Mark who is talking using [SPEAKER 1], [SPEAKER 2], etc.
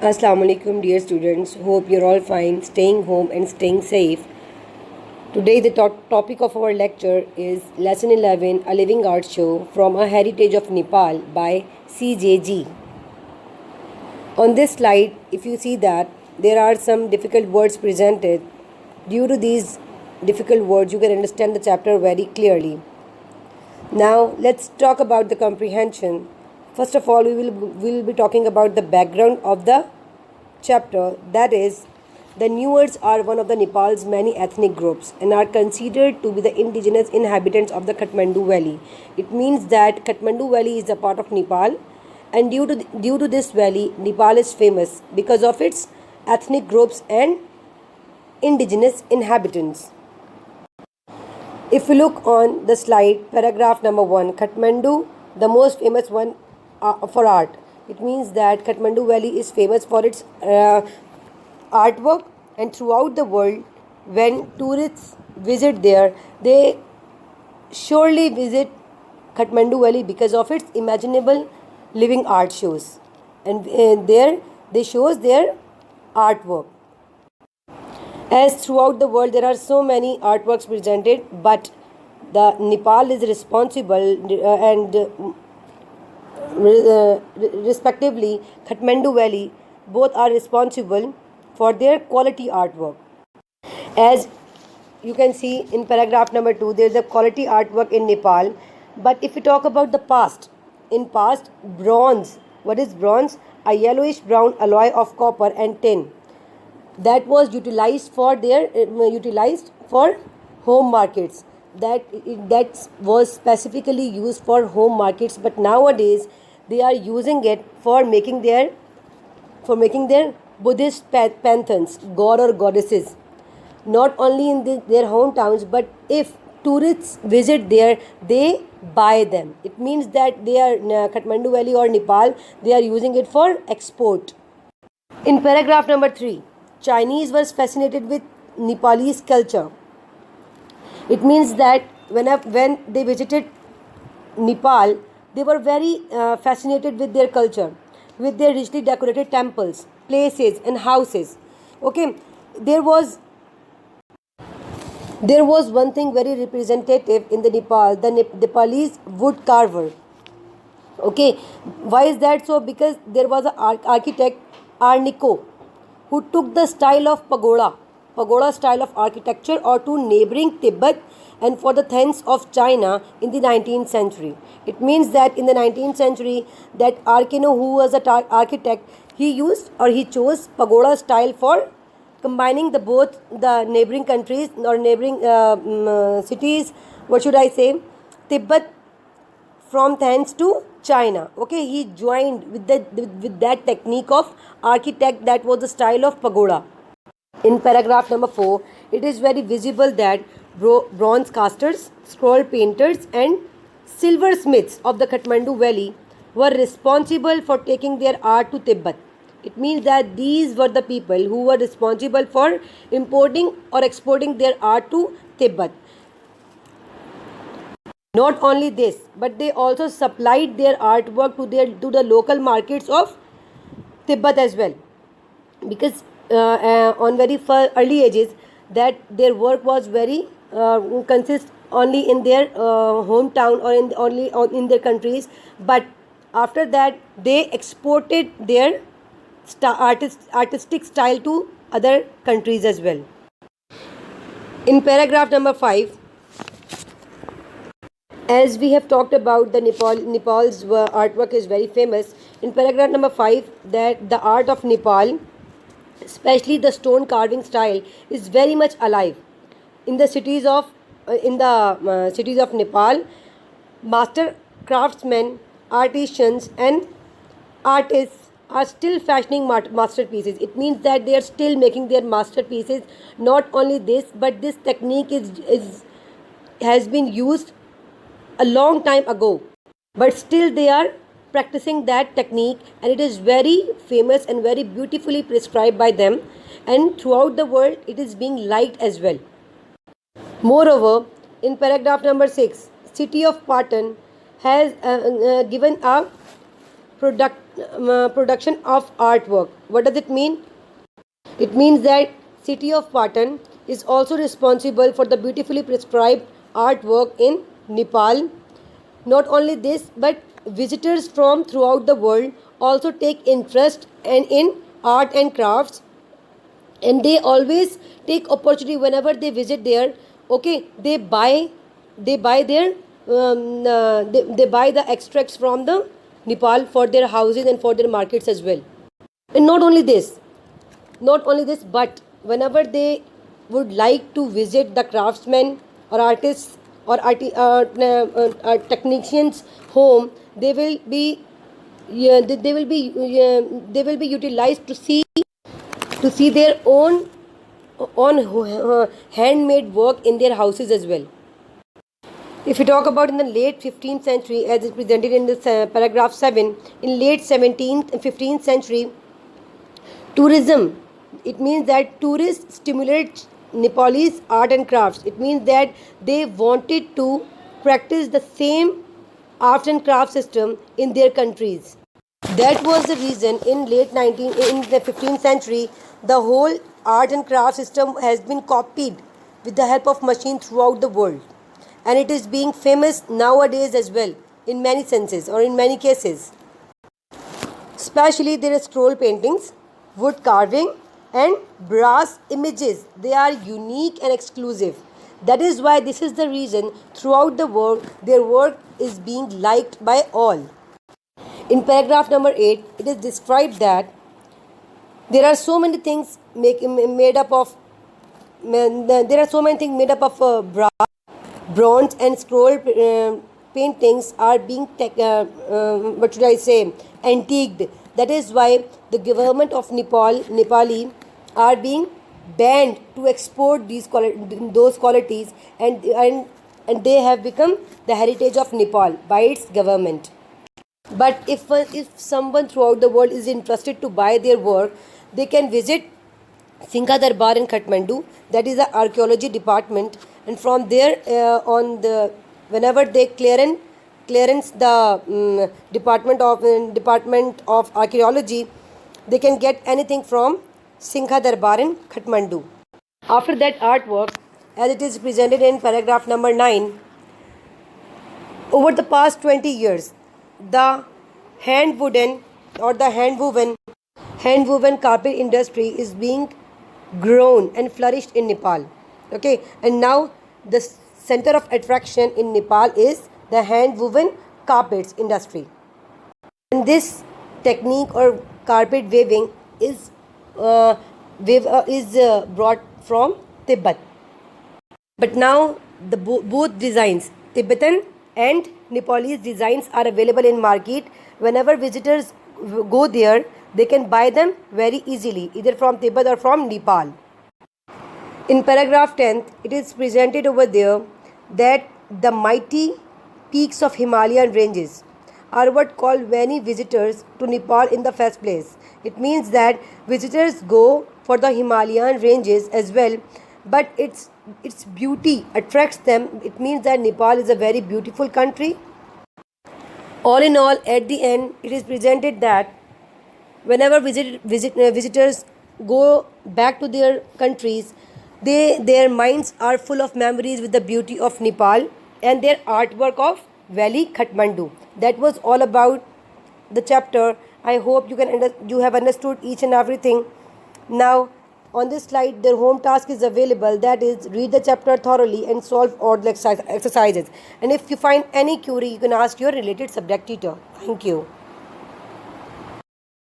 [SPEAKER 1] Assalamu alaikum, dear students. Hope you're all fine, staying home and staying safe. Today, the topic of our lecture is Lesson 11, A Living Art Show from A Heritage of Nepal by CJG. On this slide, if you see that there are some difficult words presented, due to these difficult words, you can understand the chapter very clearly. Now, let's talk about the comprehension. First of all, we will be talking about the background of the chapter, that is, the Newars are one of the Nepal's many ethnic groups and are considered to be the indigenous inhabitants of the Kathmandu Valley. It means that Kathmandu Valley is a part of Nepal, and due to this valley, Nepal is famous because of its ethnic groups and indigenous inhabitants. If you look on the slide, paragraph number 1, Kathmandu, the most famous one for art. It means that Kathmandu Valley is famous for its artwork, and throughout the world, when tourists visit there, they surely visit Kathmandu Valley because of its imaginable living art shows, and there they shows their artwork. As throughout the world there are so many artworks presented, but the Nepal is responsible and respectively Kathmandu Valley both are responsible for their quality artwork. As you can see in paragraph number 2, there is a quality artwork in Nepal. But if we talk about the past, in past, bronze, what is bronze? A yellowish brown alloy of copper and tin that was utilized for home markets, that was specifically used for home markets, but nowadays they are using it for making their Buddhist pantheons, god or goddesses, not only in their hometowns, but if tourists visit there, they buy them. It means that they are Kathmandu Valley or Nepal, they are using it for export. In paragraph number 3, Chinese was fascinated with Nepalese culture. It means that when they visited Nepal, they were very fascinated with their culture, with their richly decorated temples, places and houses. Okay, there was one thing very representative in the Nepal, the Nepalese wood carver. Okay, why is that so? Because there was an architect, Arniko, who took the style of pagoda style of architecture or to neighboring Tibet and for the Thens of China in the 19th century. It means that in the 19th century, that Arkino, who was an architect, he chose pagoda style for combining both the neighboring countries or neighboring cities. What should I say? Tibet from Thens to China. Okay, he joined with that technique of architect, that was the style of pagoda. In paragraph number 4, it is very visible that bronze casters, scroll painters and silversmiths of the Kathmandu Valley were responsible for taking their art to Tibet. It means that these were the people who were responsible for importing or exporting their art to Tibet. Not only this, but they also supplied their artwork to the local markets of Tibet as well, because on very early ages, that their work was very consist only in their hometown or only in their countries, but after that they exported their artistic style to other countries as well. In paragraph number 5, as we have talked about the Nepal's artwork is very famous. In paragraph number 5, that the art of Nepal, especially the stone carving style, is very much alive in the cities of Nepal. Master craftsmen, artisans and artists are still fashioning masterpieces. It means that they are still making their masterpieces. Not only this, but this technique has been used a long time ago, but still they are practicing that technique, and it is very famous and very beautifully prescribed by them, and throughout the world it is being liked as well. Moreover, in paragraph number 6, city of Patan has given a production of artwork. What does it mean? It means that city of Patan is also responsible for the beautifully prescribed artwork in Nepal. Not only this, but visitors from throughout the world also take interest and in art and crafts, and they always take opportunity whenever they visit there. Okay, they buy their they buy the extracts from the Nepal for their houses and for their markets as well. And not only this, but whenever they would like to visit the craftsmen or artists or technicians home, they will be yeah, they will be utilized to see their own handmade work in their houses as well. If we talk about in the late 15th century, as is presented in this paragraph 7, in late 17th and 15th century, tourism, it means that tourists stimulate Nepalese art and crafts. It means that they wanted to practice the same arts and craft system in their countries. That was the reason in the 15th century, the whole art and craft system has been copied with the help of machine throughout the world, and it is being famous nowadays as well in many senses or in many cases. Especially there are scroll paintings, wood carving, and brass images. They are unique and exclusive. That is why this is the reason throughout the world their work is being liked by all. In paragraph number 8, it is described that there are so many things made up of brass, bronze, and scroll paintings are being what should I say, antiqued. That is why the government of Nepali are being banned to export those qualities, and they have become the heritage of Nepal by its government. But if someone throughout the world is interested to buy their work, they can visit Singha Darbar in Kathmandu. That is the archaeology department, and from there on the whenever they clearance the department of archaeology, they can get anything from Singha Darbar in Kathmandu. After that artwork, as it is presented in paragraph number 9, over the past 20 years, the hand woven carpet industry is being grown and flourished in Nepal. Okay, and now the center of attraction in Nepal is the hand woven carpets industry. And this technique or carpet weaving is brought from Tibet. But now both designs, Tibetan and Nepalese designs, are available in market. Whenever visitors go there, they can buy them very easily, either from Tibet or from Nepal. In paragraph 10, it is presented over there that the mighty peaks of Himalayan ranges are what call many visitors to Nepal in the first place. It means that visitors go for the Himalayan ranges as well, but its beauty attracts them. It means that Nepal is a very beautiful country. All in all, at the end, it is presented that whenever visitors go back to their countries, their minds are full of memories with the beauty of Nepal and their artwork of Valley Kathmandu. That was all about the chapter. I hope you have understood each and everything. Now, on this slide, their home task is available. That is, read the chapter thoroughly and solve all the exercises. And if you find any query, you can ask your related subject tutor. Thank you.